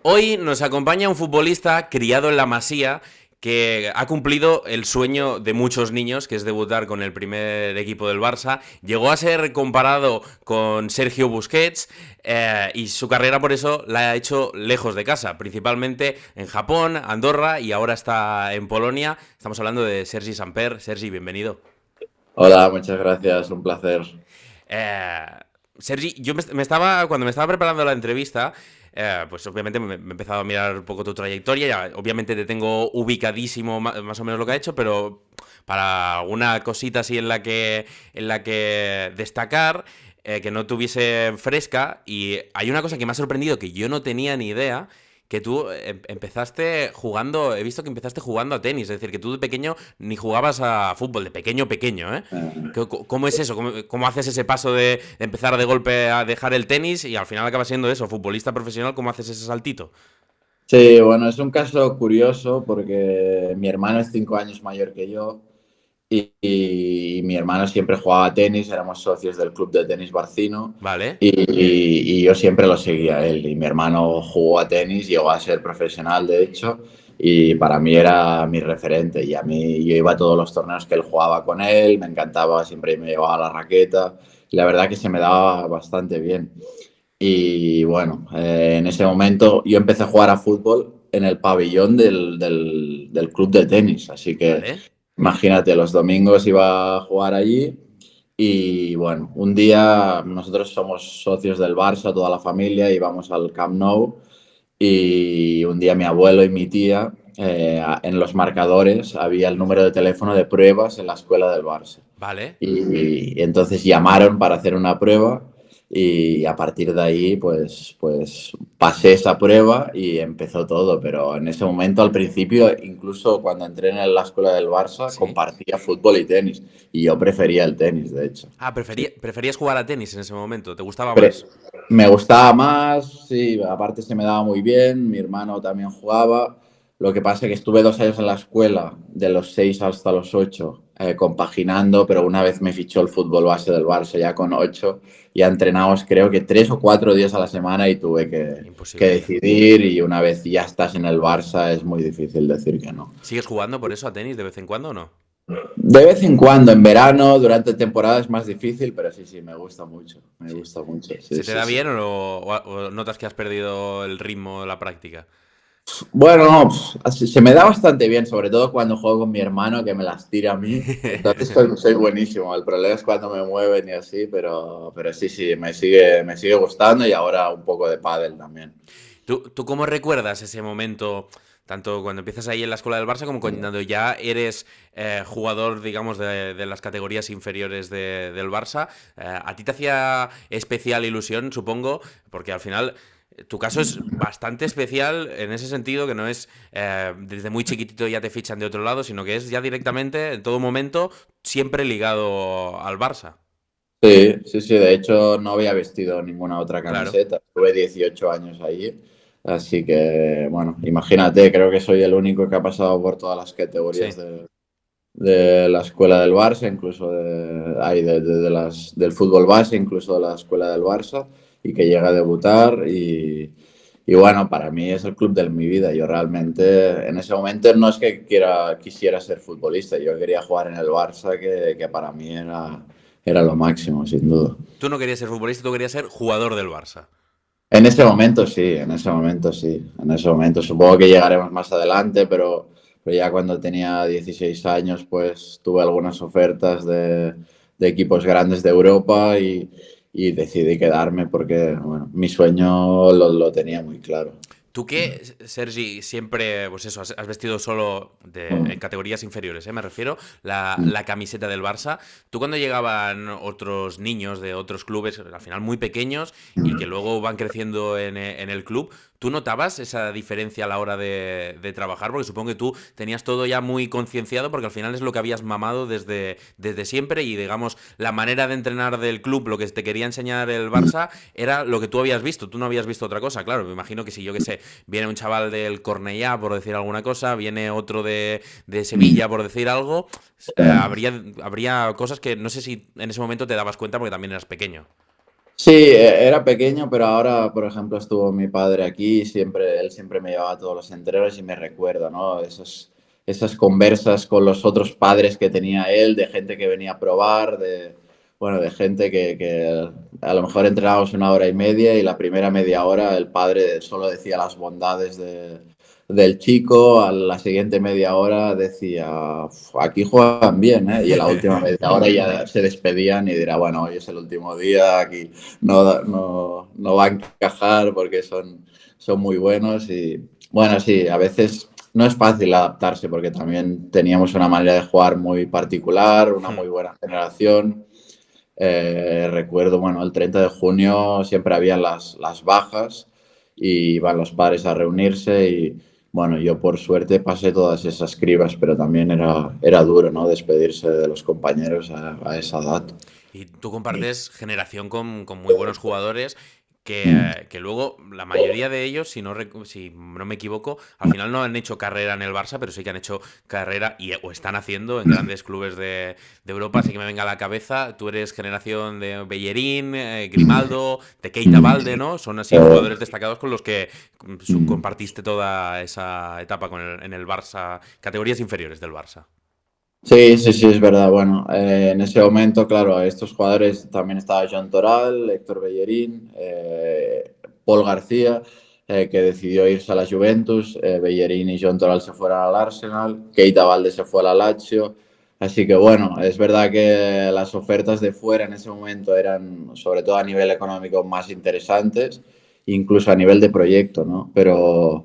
Hoy nos acompaña un futbolista criado en la Masía que ha cumplido el sueño de muchos niños, que es debutar con el primer equipo del Barça. Llegó a ser comparado con Sergio Busquets y su carrera por eso la ha hecho lejos de casa, principalmente en Japón, Andorra y ahora está en Polonia. Estamos hablando de Sergi Samper. Sergi, bienvenido. Hola, muchas gracias, un placer. Eh, Sergi, cuando me estaba preparando la entrevista, pues obviamente me he empezado a mirar un poco tu trayectoria. Obviamente te tengo ubicadísimo más o menos lo que ha hecho, pero para alguna cosita así en la que destacar, que no tuviese fresca. Y hay una cosa que me ha sorprendido que yo no tenía ni idea. Que tú empezaste jugando, he visto que empezaste jugando a tenis, es decir, que tú de pequeño ni jugabas a fútbol, de pequeño, pequeño, ¿eh? Eh, ¿Cómo es eso? ¿Cómo haces ese paso de empezar de golpe a dejar el tenis y al final acaba siendo eso, futbolista profesional? ¿Cómo haces ese saltito? Sí, bueno, es un caso curioso porque mi hermano es 5 años mayor que yo y mi hermano siempre jugaba a tenis, éramos socios del club de tenis Barcino Vale. y yo siempre lo seguía a él. Y mi hermano jugó a tenis, llegó a ser profesional de hecho y para mí era mi referente y a mí yo iba a todos los torneos que él jugaba con él, me encantaba, siempre me llevaba la raqueta y la verdad que se me daba bastante bien. Y bueno, en ese momento yo empecé a jugar a fútbol en el pabellón del club de tenis, así que Vale. imagínate, los domingos iba a jugar allí y bueno, un día nosotros somos socios del Barça, toda la familia, íbamos al Camp Nou y un día mi abuelo y mi tía, en los marcadores había el número de teléfono de pruebas en la escuela del Barça. Vale. Y entonces llamaron para hacer una prueba y a partir de ahí pues pasé esa prueba y empezó todo. Pero en ese momento, al principio, incluso cuando entré en la escuela del Barça, Sí. compartía fútbol y tenis. Y yo prefería el tenis, de hecho. Ah, Sí. preferías jugar a tenis en ese momento, ¿te gustaba Pre- más? Me gustaba más, sí, aparte se me daba muy bien, mi hermano también jugaba. Lo que pasa es que estuve 2 años en la escuela, de los 6 hasta los 8, compaginando, pero una vez me fichó el fútbol base del Barça, ya con 8, ya entrenábamos creo que 3 o 4 días a la semana y tuve que Imposible. decidir y una vez ya estás en el Barça es muy difícil decir que no. ¿Sigues jugando por eso a tenis de vez en cuando o no? De vez en cuando, en verano, durante temporada es más difícil, pero sí, sí, me Sí. gusta mucho, sí, ¿Se te sí, da sí. bien o notas que has perdido el ritmo de la práctica? Bueno, no, se me da bastante bien, sobre todo cuando juego con mi hermano que me las tira a mí. Entonces soy buenísimo. El problema es cuando me mueven y así, pero sí, sí, me sigue gustando y ahora un poco de pádel también. ¿Tú cómo recuerdas ese momento, tanto cuando empiezas ahí en la escuela del Barça como cuando ya eres jugador, digamos, de las categorías inferiores del Barça? ¿A ti te hacía especial ilusión, supongo? Porque al final tu caso es bastante especial en ese sentido, que no es desde muy chiquitito ya te fichan de otro lado, sino que es ya directamente, en todo momento, siempre ligado al Barça. Sí, sí, sí, de hecho no había vestido ninguna otra Claro. camiseta. Estuve 18 años allí, así que, bueno, imagínate, creo que soy el único que ha pasado por todas las categorías Sí. de la escuela del Barça, incluso del fútbol base, incluso de la escuela del Barça, y que llega a debutar. Y bueno, para mí es el club de mi vida. Yo realmente en ese momento no es que quisiera ser futbolista, yo quería jugar en el Barça, que para mí era lo máximo, sin duda. Tú no querías ser futbolista, tú querías ser jugador del Barça. En ese momento sí, en ese momento sí, en ese momento. Supongo que llegaremos más adelante, pero ya cuando tenía 16 años, pues tuve algunas ofertas de equipos grandes de Europa y decidí quedarme porque, bueno, mi sueño lo tenía muy claro. ¿Tú qué, Sergi, siempre, pues eso, has vestido solo en categorías inferiores, me refiero, la camiseta del Barça? ¿Tú cuando llegaban otros niños de otros clubes, al final muy pequeños, y que luego van creciendo en el club, tú notabas esa diferencia a la hora de trabajar? Porque supongo que tú tenías todo ya muy concienciado, porque al final es lo que habías mamado desde siempre, y digamos, la manera de entrenar del club, lo que te quería enseñar el Barça, era lo que tú habías visto, tú no habías visto otra cosa. Claro, me imagino que si yo que sé, viene un chaval del Cornellá, por decir alguna cosa, viene otro de Sevilla, por decir algo, habría cosas que no sé si en ese momento te dabas cuenta porque también eras pequeño. Sí, era pequeño, pero ahora, por ejemplo, estuvo mi padre aquí y él siempre me llevaba a todos los entrenos y me recuerda, ¿no? Esas conversas con los otros padres que tenía él, de gente que venía a probar, bueno, de gente que a lo mejor entrenábamos una hora y media y la primera media hora el padre solo decía las bondades del chico, a la siguiente media hora decía, aquí juegan bien, ¿eh? Y en la última media hora ya se despedían y dirá, bueno, hoy es el último día, aquí no va a encajar porque son muy buenos y bueno, sí, a veces no es fácil adaptarse porque también teníamos una manera de jugar muy particular, una Hmm. muy buena generación. Recuerdo, bueno, el 30 de junio siempre habían las bajas y iban los padres a reunirse y bueno, yo por suerte pasé todas esas cribas, pero también era duro, ¿no? Despedirse de los compañeros a esa edad. Y tú compartes generación con muy buenos jugadores Mm. que luego la mayoría de ellos, si no me equivoco, al final no han hecho carrera en el Barça, pero sí que han hecho carrera o están haciendo en grandes clubes de Europa. Así que me venga a la cabeza, tú eres generación de Bellerín, Grimaldo, de Keita Mm. Balde, ¿no? Son así jugadores destacados con los que Mm. compartiste toda esa etapa en el Barça, categorías inferiores del Barça. Sí, sí, sí, es verdad. Bueno, en ese momento, claro, estos jugadores también estaba Joan Toral, Héctor Bellerín, Paul García, que decidió irse a la Juventus, Bellerín y Joan Toral se fueron al Arsenal, Keita Balde se fue a la Lazio. Así que bueno, es verdad que las ofertas de fuera en ese momento eran, sobre todo a nivel económico, más interesantes, incluso a nivel de proyecto, ¿no? Pero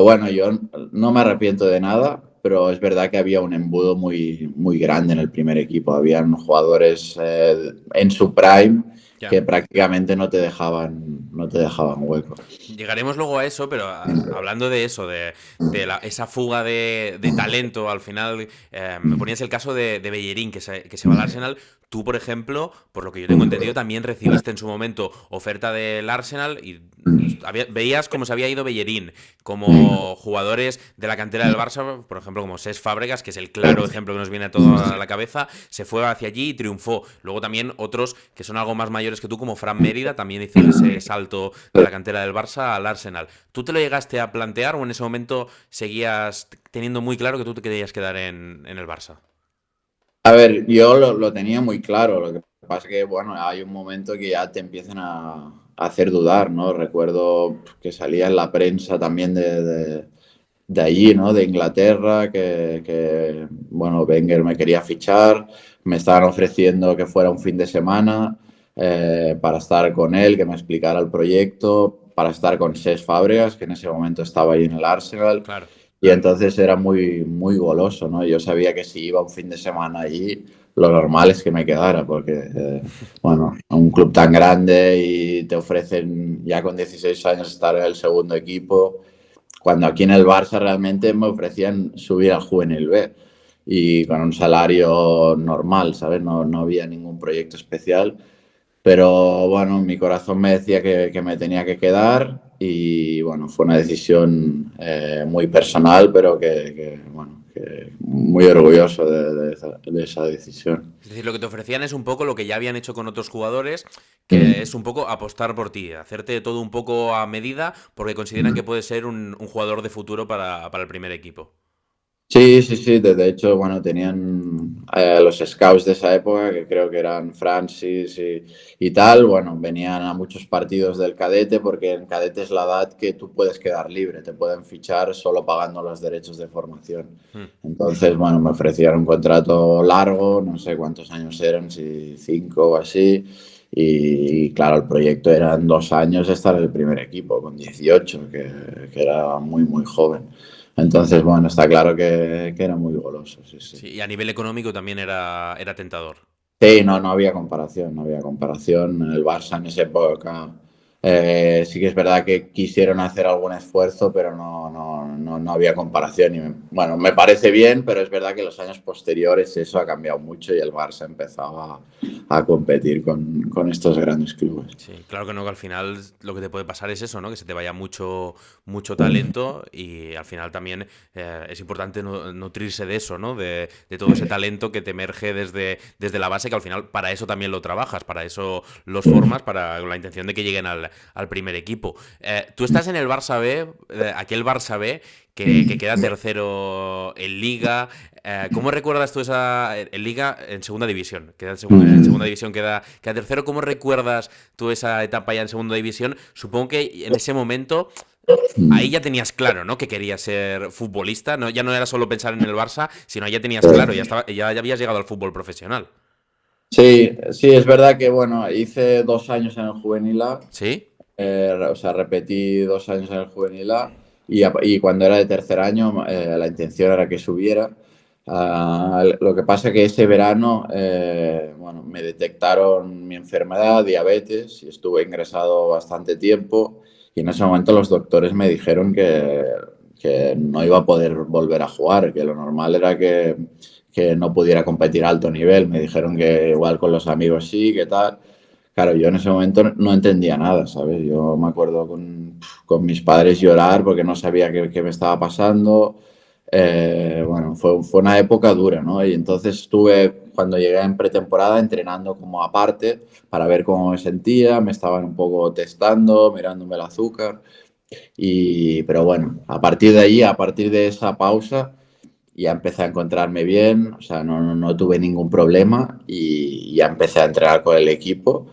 bueno, yo no me arrepiento de nada, pero es verdad que había un embudo muy, muy grande en el primer equipo. Habían jugadores en su prime Ya. que prácticamente no te dejaban hueco. Llegaremos luego a eso, pero hablando de eso, esa fuga de talento, al final me ponías el caso de Bellerín, que se va al Arsenal. Tú, por ejemplo, por lo que yo tengo entendido, también recibiste en su momento oferta del Arsenal y veías cómo se había ido Bellerín, como jugadores de la cantera del Barça, por ejemplo, como Cesc Fábregas, que es el claro ejemplo que nos viene a todo a la cabeza, se fue hacia allí y triunfó. Luego también otros que son algo más mayores que tú, como Fran Mérida, también hizo ese salto de la cantera del Barça al Arsenal. ¿Tú te lo llegaste a plantear o en ese momento seguías teniendo muy claro que tú te querías quedar en el Barça? A ver, yo lo tenía muy claro, lo que pasa es que, bueno, hay un momento que ya te empiezan a hacer dudar, ¿no? Recuerdo que salía en la prensa también de allí, ¿no? De Inglaterra, bueno, Wenger me quería fichar, me estaban ofreciendo que fuera un fin de semana para estar con él, que me explicara el proyecto, para estar con Cesc Fábregas, que en ese momento estaba ahí en el Arsenal. Claro. Y entonces era muy, muy goloso, ¿no? Yo sabía que si iba un fin de semana allí, lo normal es que me quedara, porque, bueno, un club tan grande y te ofrecen ya con 16 años estar en el segundo equipo, cuando aquí en el Barça realmente me ofrecían subir al Juvenil B y con un salario normal, ¿sabes? No había ningún proyecto especial. Pero bueno, mi corazón me decía que me tenía que quedar y bueno, fue una decisión muy personal, pero bueno, que muy orgulloso de esa decisión. Es decir, lo que te ofrecían es un poco lo que ya habían hecho con otros jugadores, que Mm. es un poco apostar por ti, hacerte todo un poco a medida, porque consideran que puedes ser un jugador de futuro para el primer equipo. Sí, sí, sí, de hecho, bueno, tenían los scouts de esa época, que creo que eran Francis y tal, bueno, venían a muchos partidos del cadete, porque en cadete es la edad que tú puedes quedar libre, te pueden fichar solo pagando los derechos de formación. Hmm. Entonces, bueno, me ofrecieron un contrato largo, no sé cuántos años eran, si 5 o así, y claro, el proyecto eran 2 años estar en el primer equipo, con 18, que era muy, muy joven. Entonces, bueno, está claro que era muy goloso, sí, sí. Sí, y a nivel económico también era tentador. Sí, no había comparación, no había comparación. El Barça en esa época Sí que es verdad que quisieron hacer algún esfuerzo, pero no había comparación. Bueno, me parece bien, pero es verdad que los años posteriores eso ha cambiado mucho y el Barça empezaba a competir con estos grandes clubes. Sí, claro que no, que al final lo que te puede pasar es eso, ¿no? Que se te vaya mucho talento y al final también es importante nutrirse de eso, ¿no? De todo ese talento que te emerge desde la base, que al final para eso también lo trabajas, para eso los formas, para la intención de que lleguen al primer equipo. Tú estás en el Barça B, aquel Barça B que queda tercero en Liga. ¿Cómo recuerdas tú esa en Liga, en segunda división? En segunda división queda tercero. ¿Cómo recuerdas tú esa etapa ya en segunda división? Supongo que en ese momento ahí ya tenías claro, ¿no? Que querías ser futbolista. No, ya no era solo pensar en el Barça, sino ya tenías claro, ya habías llegado al fútbol profesional. Sí, sí, es verdad que bueno, hice 2 años en el Juvenil A, ¿Sí? o sea, repetí 2 años en el Juvenil A y cuando era de tercer año la intención era que subiera. Lo que pasa que ese verano, bueno, me detectaron mi enfermedad, diabetes, y estuve ingresado bastante tiempo y en ese momento los doctores me dijeron que no iba a poder volver a jugar, que lo normal era que no pudiera competir a alto nivel. Me dijeron que igual con los amigos sí, que tal. Claro, yo en ese momento no entendía nada, ¿sabes? Yo me acuerdo con mis padres llorar porque no sabía qué me estaba pasando. Bueno, fue una época dura, ¿no? Y entonces estuve, cuando llegué en pretemporada, entrenando como aparte para ver cómo me sentía. Me estaban un poco testando, mirándome el azúcar. Pero bueno, a partir de ahí, a partir de esa pausa, ya empecé a encontrarme bien, o sea, no tuve ningún problema y ya empecé a entrenar con el equipo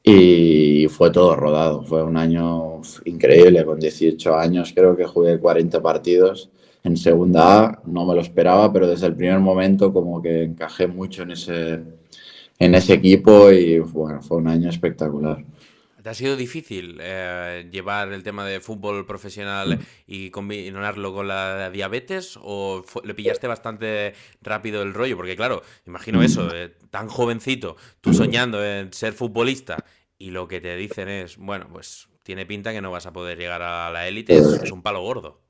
y fue todo rodado. Fue un año increíble, con 18 años creo que jugué 40 partidos en segunda A, no me lo esperaba, pero desde el primer momento como que encajé mucho en ese equipo y bueno, fue un año espectacular. ¿Te ha sido difícil llevar el tema de fútbol profesional y combinarlo con la diabetes o le pillaste bastante rápido el rollo? Porque claro, imagino eso, tan jovencito, tú soñando en ser futbolista y lo que te dicen es, bueno, pues tiene pinta que no vas a poder llegar a la élite, es un palo gordo.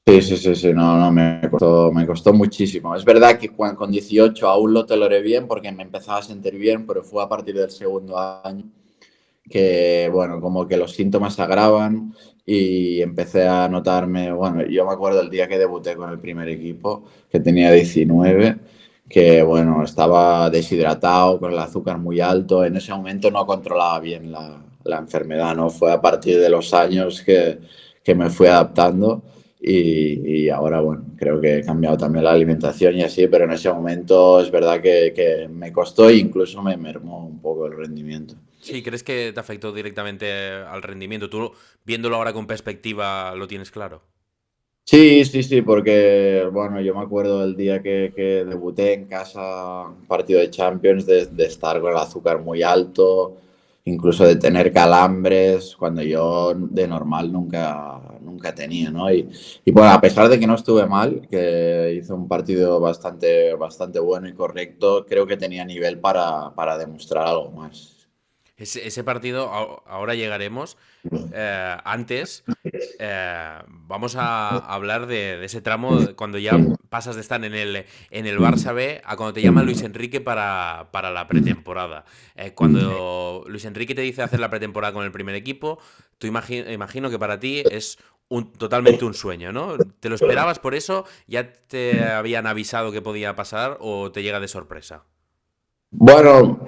Sí, sí, sí, sí, no, me costó muchísimo. Es verdad que con 18 aún lo toleré bien porque me empezaba a sentir bien, pero fue a partir del segundo año que, bueno, como que los síntomas se agravan y empecé a notarme, bueno, yo me acuerdo el día que debuté con el primer equipo, que tenía 19, que, bueno, estaba deshidratado, con el azúcar muy alto, en ese momento no controlaba bien la enfermedad, ¿no? Fue a partir de los años que me fui adaptando. Y ahora, bueno, creo que he cambiado también la alimentación y así, pero en ese momento es verdad que me costó e incluso me mermó un poco el rendimiento. Sí, ¿crees que te afectó directamente al rendimiento? Tú, viéndolo ahora con perspectiva, lo tienes claro. Sí, sí, sí, porque bueno, yo me acuerdo del día que debuté en casa, un partido de Champions, de estar con el azúcar muy alto, incluso de tener calambres, cuando yo de normal nunca tenía, ¿no? Y bueno, a pesar de que no estuve mal, que hice un partido bastante bueno y correcto, creo que tenía nivel para demostrar algo más. Ese partido, ahora llegaremos. Antes, vamos a hablar de ese tramo cuando ya pasas de estar en el Barça B a cuando te llama Luis Enrique para la pretemporada. Cuando Luis Enrique te dice hacer la pretemporada con el primer equipo, tú imagino que para ti es totalmente un sueño, ¿no? ¿Te lo esperabas por eso? ¿Ya te habían avisado que podía pasar o te llega de sorpresa? Bueno,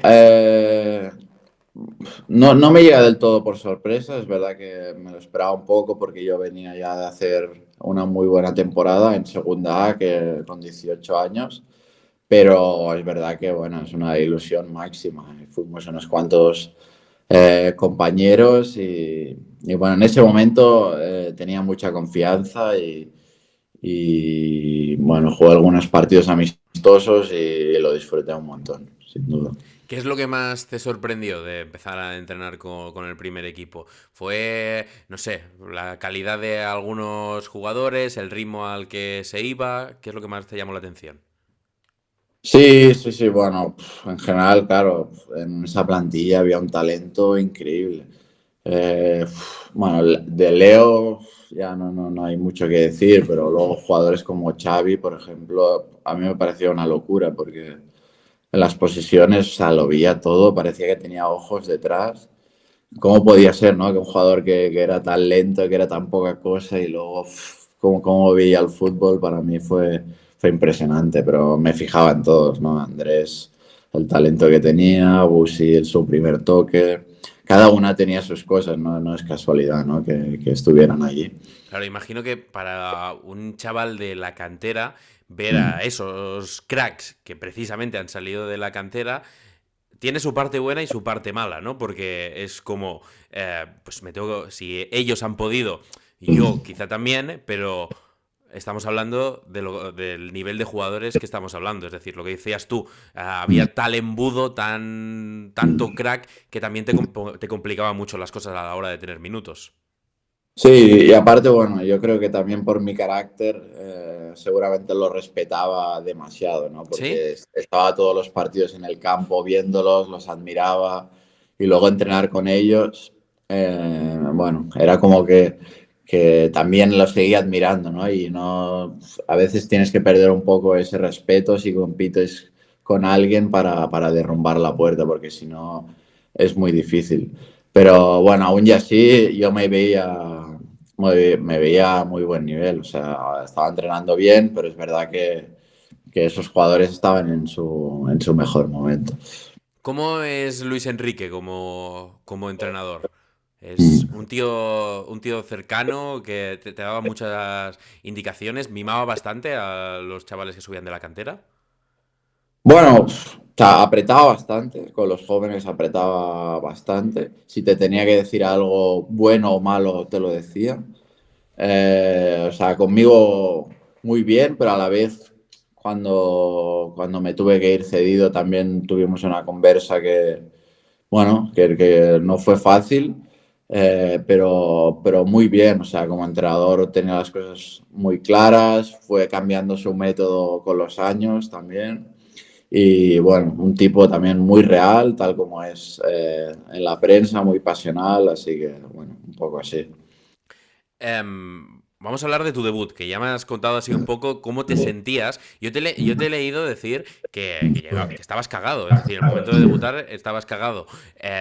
no me llega del todo por sorpresa, es verdad que me lo esperaba un poco porque yo venía ya de hacer una muy buena temporada en segunda A que con 18 años, pero es verdad que bueno, es una ilusión máxima. Fuimos unos cuantos compañeros y, bueno, en ese momento tenía mucha confianza y bueno, jugué algunos partidos amistosos y lo disfruté un montón, sin duda. ¿Qué es lo que más te sorprendió de empezar a entrenar con el primer equipo? ¿Fue, no sé, la calidad de algunos jugadores, el ritmo al que se iba? ¿Qué es lo que más te llamó la atención? Sí, sí, sí, bueno, en general, claro, en esa plantilla había un talento increíble. Bueno, de Leo ya no hay mucho que decir, pero luego jugadores como Xavi, por ejemplo, a mí me pareció una locura porque en las posiciones, o sea, lo veía todo, parecía que tenía ojos detrás. ¿Cómo podía ser, no? Que un jugador que era tan lento, que era tan poca cosa y luego cómo veía el fútbol, para mí fue impresionante, pero me fijaba en todos, ¿no? Andrés, el talento que tenía, Busi, su primer toque, cada una tenía sus cosas, ¿no? No es casualidad, ¿no? Que estuvieran allí. Claro, imagino que para un chaval de la cantera, ver Mm. a esos cracks que precisamente han salido de la cantera, tiene su parte buena y su parte mala, ¿no? Porque es como, pues me tengo, si ellos han podido, yo quizá también, pero estamos hablando del nivel de jugadores que estamos hablando. Es decir, lo que decías tú, había tal embudo, tanto crack, que también te complicaba mucho las cosas a la hora de tener minutos. Sí, y aparte, bueno, yo creo que también por mi carácter seguramente lo respetaba demasiado, ¿no? ¿Sí? Porque estaba todos los partidos en el campo viéndolos, los admiraba y luego entrenar con ellos, bueno, era como que también los seguía admirando, ¿no? Y no, a veces tienes que perder un poco ese respeto si compites con alguien para derrumbar la puerta, porque si no es muy difícil. Pero bueno, aún y así yo me veía a muy buen nivel, o sea, estaba entrenando bien, pero es verdad que esos jugadores estaban en su mejor momento. ¿Cómo es Luis Enrique como entrenador? Es Mm. un tío cercano que te daba muchas indicaciones, mimaba bastante a los chavales que subían de la cantera. Bueno, o sea, apretaba bastante, con los jóvenes apretaba bastante. Si te tenía que decir algo bueno o malo, te lo decía. O sea, conmigo muy bien, pero a la vez cuando me tuve que ir cedido también tuvimos una conversa bueno, que no fue fácil, pero muy bien. O sea, como entrenador tenía las cosas muy claras, fue cambiando su método con los años también. Y bueno, un tipo también muy real, tal como es en la prensa, muy pasional, así que bueno, un poco así. Vamos a hablar de tu debut, que ya me has contado así un poco cómo te sentías. Yo te he leído decir que estabas cagado, es decir, el momento de debutar estabas cagado.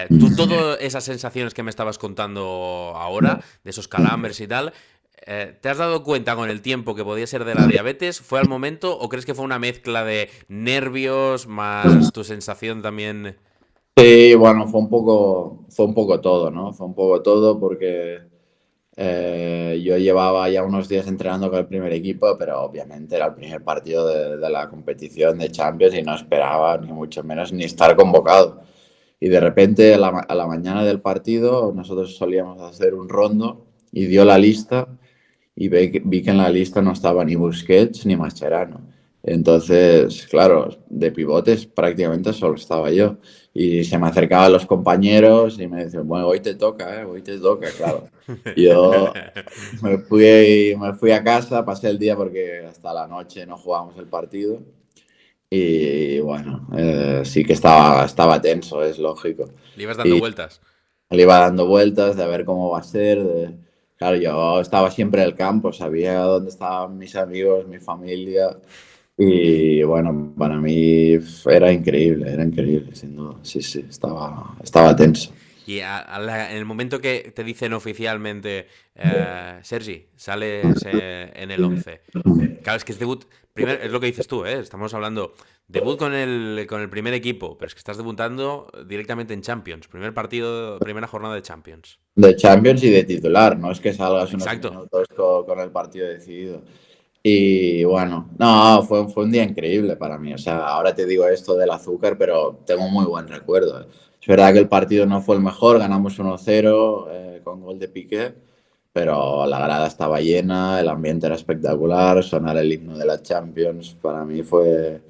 Tú, todas esas sensaciones que me estabas contando ahora, de esos calambres y tal, ¿te has dado cuenta con el tiempo que podía ser de la diabetes? ¿Fue al momento o crees que fue una mezcla de nervios más tu sensación también? Sí, bueno, fue un poco todo, ¿no? Fue un poco todo porque yo llevaba ya unos días entrenando con el primer equipo, pero obviamente era el primer partido de la competición de Champions y no esperaba ni mucho menos ni estar convocado. Y de repente a la mañana del partido nosotros solíamos hacer un rondo y dio la lista y vi que en la lista no estaba ni Busquets ni Mascherano. Entonces, claro, de pivotes prácticamente solo estaba yo. Y se me acercaban los compañeros y me decían, bueno, hoy te toca, ¿eh? Hoy te toca, claro. Yo me fui a casa, pasé el día porque hasta la noche no jugábamos el partido. Y bueno, sí que estaba tenso, es lógico. Le ibas dando Y vueltas. le iba dando vueltas de a ver cómo va a ser. Claro, yo estaba siempre en el campo, sabía dónde estaban mis amigos, mi familia. Y bueno, para mí era increíble, sin duda. Sí, sí, estaba tenso. Y en el momento que te dicen oficialmente, Sergi, sales en el 11. Claro, es que es debut. Es lo que dices tú, ¿eh? Estamos hablando. Debut con el primer equipo, pero es que estás debutando directamente en Champions. Primer partido, primera jornada de Champions. De Champions y de titular, no es que salgas unos Exacto. minutos con el partido decidido. Y bueno, no, fue un día increíble para mí. O sea, ahora te digo esto del azúcar, pero tengo un muy buen recuerdo. Es verdad que el partido no fue el mejor, ganamos 1-0 con gol de Piqué, pero la grada estaba llena, el ambiente era espectacular, sonar el himno de la Champions para mí fue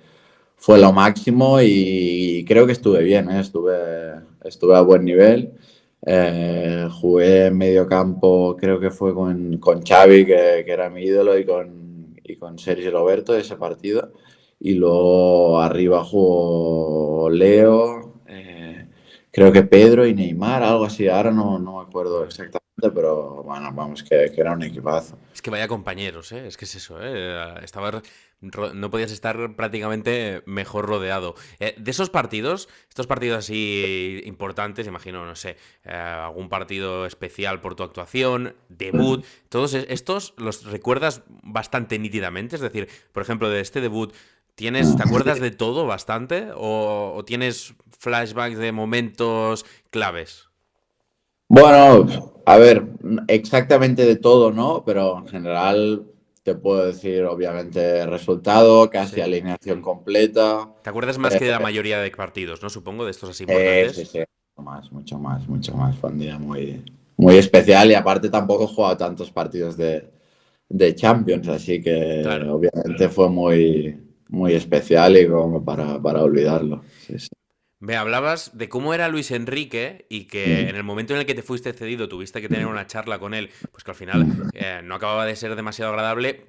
lo máximo y creo que estuve bien, ¿eh? Estuve a buen nivel. Jugué en medio campo, creo que fue con Xavi, que era mi ídolo, y con Sergio Roberto ese partido. Y luego arriba jugó Leo creo que Pedro y Neymar, algo así, ahora no me acuerdo exactamente, pero bueno, vamos, que era un equipazo. Es que vaya compañeros, ¿eh? Es que es eso, ¿eh? No podías estar prácticamente mejor rodeado. De esos partidos, estos partidos así importantes, imagino, no sé, algún partido especial por tu actuación, debut, todos estos los recuerdas bastante nítidamente. Es decir, por ejemplo, de este debut, ¿te acuerdas de todo bastante? ¿O tienes flashbacks de momentos claves? Bueno, a ver, exactamente de todo, ¿no? Pero en general te puedo decir, obviamente, resultado, casi Sí. alineación completa. ¿Te acuerdas más que de la mayoría de partidos, no? Supongo, de estos así Sí, importantes. sí, mucho más, mucho más, mucho más. Fue un día muy especial y aparte tampoco he jugado tantos partidos de Champions, así que Claro. obviamente fue muy especial y como para olvidarlo. Sí, sí. Me hablabas de cómo era Luis Enrique y que en el momento en el que te fuiste cedido tuviste que tener una charla con él, pues que al final no acababa de ser demasiado agradable,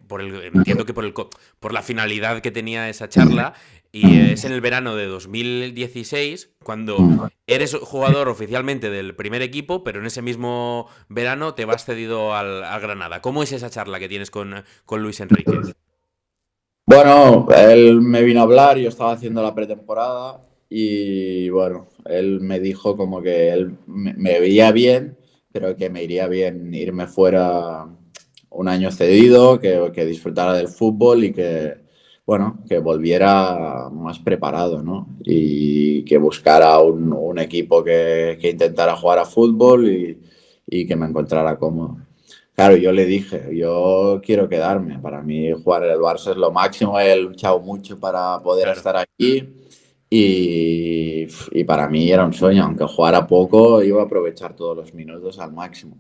entiendo que por la finalidad que tenía esa charla, y es en el verano de 2016 cuando eres jugador oficialmente del primer equipo, pero en ese mismo verano te vas cedido al Granada. ¿Cómo es esa charla que tienes con Luis Enrique? Bueno, él me vino a hablar, yo estaba haciendo la pretemporada y bueno, él me dijo como que él me veía bien, pero que me iría bien irme fuera un año cedido, que disfrutara del fútbol y que, bueno, que volviera más preparado, ¿no? Y que buscara un equipo que intentara jugar a fútbol y que me encontrara cómodo. Claro, yo le dije, yo quiero quedarme. Para mí jugar en el Barça es lo máximo. He luchado mucho para poder Claro. estar aquí y para mí era un sueño. Aunque jugara poco, iba a aprovechar todos los minutos al máximo.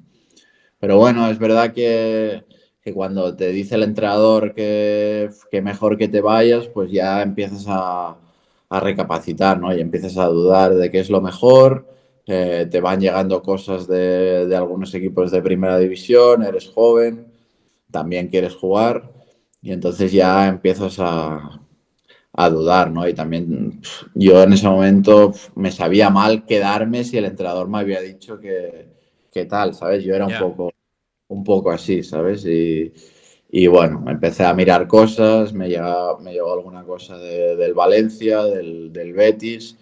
Pero bueno, es verdad que cuando te dice el entrenador que mejor que te vayas, pues ya empiezas a recapacitar, ¿no? Y empiezas a dudar de qué es lo mejor. Te van llegando cosas de algunos equipos de primera división, eres joven, también quieres jugar y entonces ya empiezas a dudar, ¿no? Y también yo en ese momento me sabía mal quedarme si el entrenador me había dicho que tal, ¿sabes? Yo era Ya. un poco así, ¿sabes? Y bueno, empecé a mirar cosas, me llegó alguna cosa del Valencia, del Betis,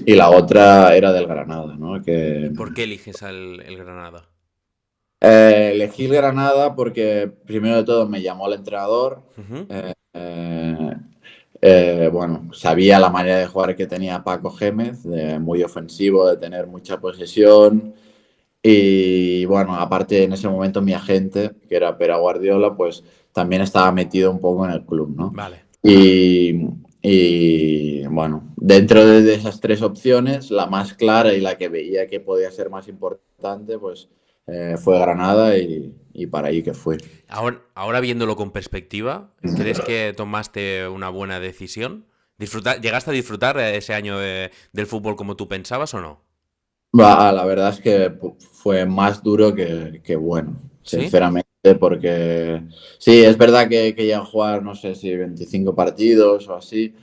y la otra era del Granada, ¿no? ¿Y por qué eliges el Granada? Elegí el Granada porque primero de todo me llamó el entrenador. Ujú. eh, bueno, sabía la manera de jugar que tenía Paco Gémez, muy ofensivo, de tener mucha posesión. Y bueno, aparte en ese momento mi agente, que era Pere Guardiola, pues también estaba metido un poco en el club, ¿no? Vale. Y, y, bueno, dentro de esas tres opciones, la más clara y la que veía que podía ser más importante, pues fue Granada y para ahí que fue. Ahora viéndolo con perspectiva, ¿crees que tomaste una buena decisión? ¿Llegaste a disfrutar ese año del fútbol como tú pensabas o no? La verdad es que fue más duro que bueno, ¿Sí? sinceramente, porque sí, es verdad que llegué a jugar, no sé si 25 partidos o así,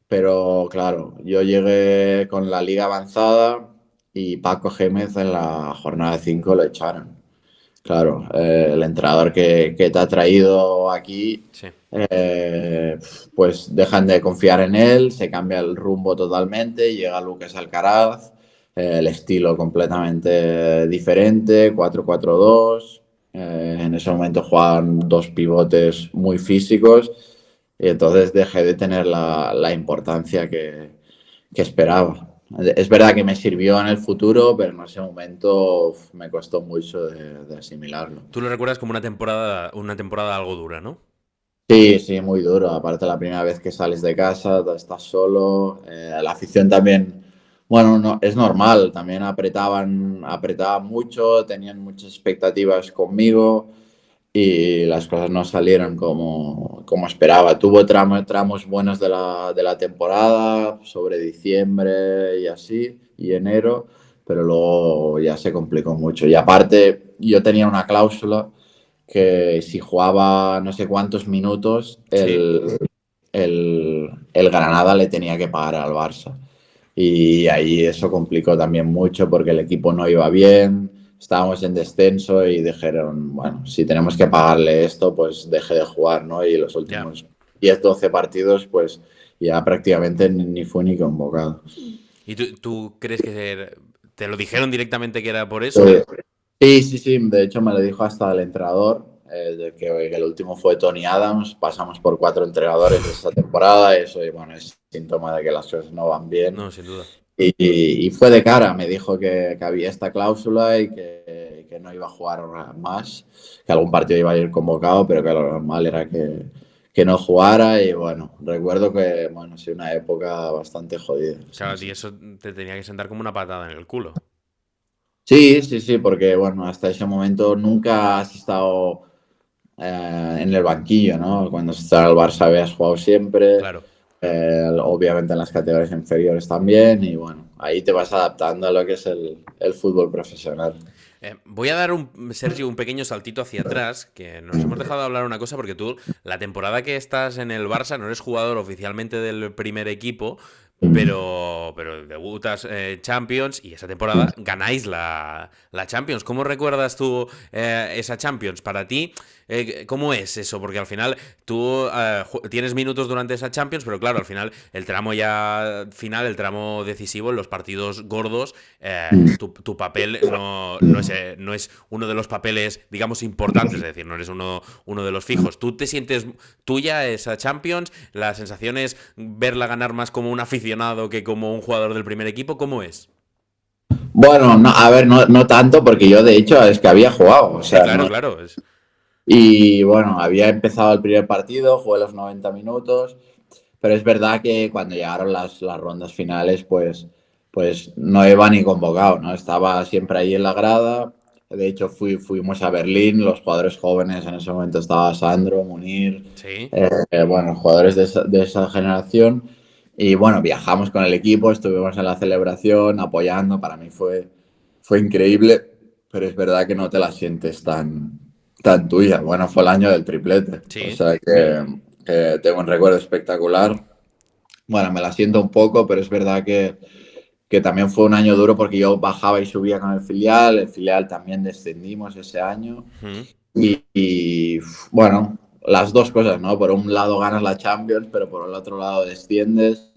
pero claro, yo llegué con la liga avanzada y Paco Gémez en la jornada 5 lo echaron. Claro, el entrenador que te ha traído aquí, Sí. eh, pues dejan de confiar en él, se cambia el rumbo totalmente, llega Lucas Alcaraz, el estilo completamente diferente, 4-4-2, en ese momento juegan dos pivotes muy físicos y entonces dejé de tener la importancia que esperaba. Es verdad que me sirvió en el futuro, pero en ese momento me costó mucho de asimilarlo. Tú lo recuerdas como una temporada algo dura, ¿no? Sí, sí, muy duro. Aparte, la primera vez que sales de casa, estás solo. La afición también, bueno, no, es normal. También apretaban mucho, tenían muchas expectativas conmigo y las cosas no salieron como esperaba. Tuvo tramos buenos de la temporada, sobre diciembre y así, y enero, pero luego ya se complicó mucho. Y aparte, yo tenía una cláusula que si jugaba no sé cuántos minutos, Sí. el Granada le tenía que pagar al Barça. y ahí eso complicó también mucho porque el equipo no iba bien, estábamos en descenso y dijeron, bueno, si tenemos que pagarle esto, pues deje de jugar, ¿no? Y los Ya. últimos 10 12 partidos, pues ya prácticamente ni fue ni convocado. ¿Y tú crees que te lo dijeron directamente que era por eso? Eh, Sí, sí, sí, de hecho me lo dijo hasta el entrenador, que el último fue Tony Adams, pasamos por 4 entrenadores esta temporada, eso y bueno, es síntoma de que las cosas no van bien. No, sin duda. Y fue de cara, me dijo que había esta cláusula y que no iba a jugar más, que algún partido iba a ir convocado, pero que lo normal era que no jugara y bueno, recuerdo que, bueno, sí, una época bastante jodida. Sí, Claro, a ti sí. eso te tenía que sentar como una patada en el culo. Sí, sí, sí, porque bueno, hasta ese momento nunca has estado en el banquillo, ¿no? Cuando estaba el Barça habías jugado siempre, Claro. obviamente en las categorías inferiores también, y bueno, ahí te vas adaptando a lo que es el fútbol profesional. Voy a dar, Sergio, un pequeño saltito hacia atrás, que nos hemos dejado de hablar una cosa, porque tú, la temporada que estás en el Barça, no eres jugador oficialmente del primer equipo, pero debutas Champions y esa temporada ganáis la Champions. ¿Cómo recuerdas tú esa Champions? Para ti, ¿cómo es eso? Porque al final tú tienes minutos durante esa Champions, pero claro, al final el tramo ya final, el tramo decisivo, en los partidos gordos, tu papel no es uno de los papeles, digamos, importantes, es decir, no eres uno de los fijos. ¿Tú te sientes tuya esa Champions? ¿La sensación es verla ganar más como un aficionado que como un jugador del primer equipo? ¿Cómo es? Bueno, no, a ver, no, no tanto, porque yo de hecho es que había jugado, o Sí, sea, claro, no. claro. Y bueno, había empezado el primer partido, jugué los 90 minutos, pero es verdad que cuando llegaron las rondas finales, pues no iba ni convocado, ¿no? Estaba siempre ahí en la grada. De hecho, fuimos a Berlín, los jugadores jóvenes, en ese momento estaba Sandro, Munir, Sí. bueno, jugadores de esa generación. Y bueno, viajamos con el equipo, estuvimos en la celebración, apoyando, para mí fue increíble, pero es verdad que no te la sientes tan tuya. Bueno, fue el año del triplete, o Sí. sea que tengo un recuerdo espectacular. Bueno, me la siento un poco, pero es verdad que también fue un año duro porque yo bajaba y subía con el filial también descendimos ese año Ujú. bueno, las dos cosas, ¿no? Por un lado ganas la Champions, pero por el otro lado desciendes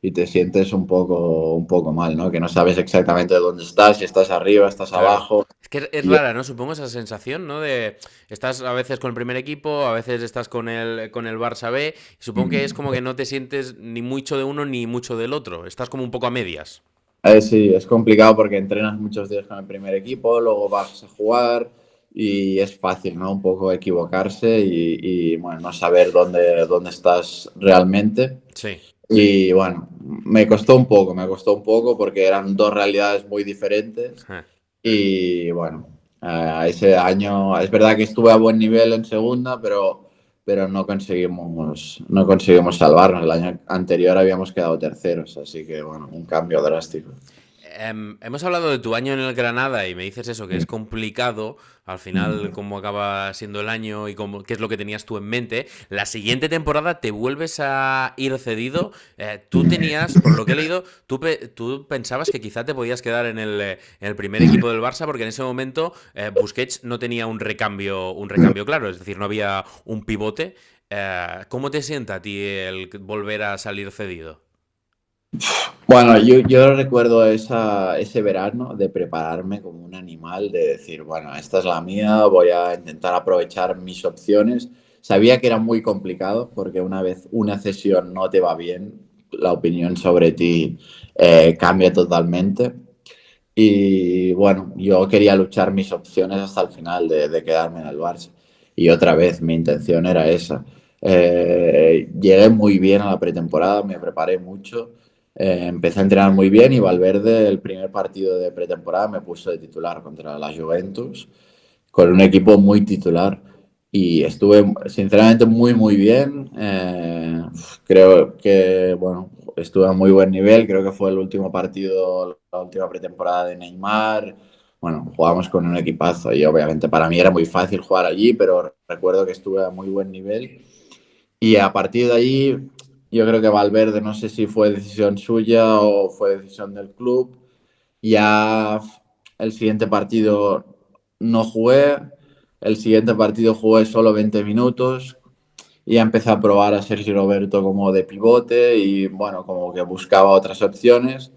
y te sientes un poco mal, ¿no? Que no sabes exactamente dónde estás, si estás arriba, estás Claro. abajo. Es que es Y, rara, ¿no? Supongo esa sensación, ¿no? De estás a veces con el primer equipo, a veces estás con el Barça B, y supongo que es como que no te sientes ni mucho de uno ni mucho del otro. Estás como un poco a medias. sí, es complicado porque entrenas muchos días con el primer equipo, luego vas a jugar y es fácil, ¿no? Un poco equivocarse bueno, no saber dónde estás realmente. Sí. Y bueno, me costó un poco porque eran dos realidades muy diferentes. Ja. Y bueno, ese año es verdad que estuve a buen nivel en segunda, pero no conseguimos salvarnos. El año anterior habíamos quedado terceros, así que bueno, un cambio drástico. Hemos hablado de tu año en el Granada y me dices eso, que es complicado al final cómo acaba siendo el año y qué es lo que tenías tú en mente. La siguiente temporada te vuelves a ir cedido. Tú tenías, por lo que he leído, tú pensabas que quizá te podías quedar en el primer equipo del Barça porque en ese momento Busquets no tenía un recambio claro, es decir, no había un pivote. ¿Cómo te sienta a ti el volver a salir cedido? Bueno, yo recuerdo ese verano de prepararme como un animal, de decir, bueno, esta es la mía, voy a intentar aprovechar mis opciones. Sabía que era muy complicado porque una vez una cesión no te va bien, la opinión sobre ti cambia totalmente. Y bueno, yo quería luchar mis opciones hasta el final de quedarme en el Barça. Y otra vez, mi intención era esa. Llegué muy bien a la pretemporada, me preparé mucho, empecé a entrenar muy bien y Valverde, el primer partido de pretemporada, me puso de titular contra la Juventus, con un equipo muy titular. Y estuve, sinceramente, muy, muy bien. Creo que, bueno, estuve a muy buen nivel. Creo que fue el último partido, la última pretemporada de Neymar. Bueno, jugamos con un equipazo y obviamente para mí era muy fácil jugar allí, pero recuerdo que estuve a muy buen nivel. Y a partir de allí yo creo que Valverde, no sé si fue decisión suya o fue decisión del club. Ya el siguiente partido no jugué, el siguiente partido jugué solo 20 minutos y ya empecé a probar a Sergio Roberto como de pivote y bueno, como que buscaba otras opciones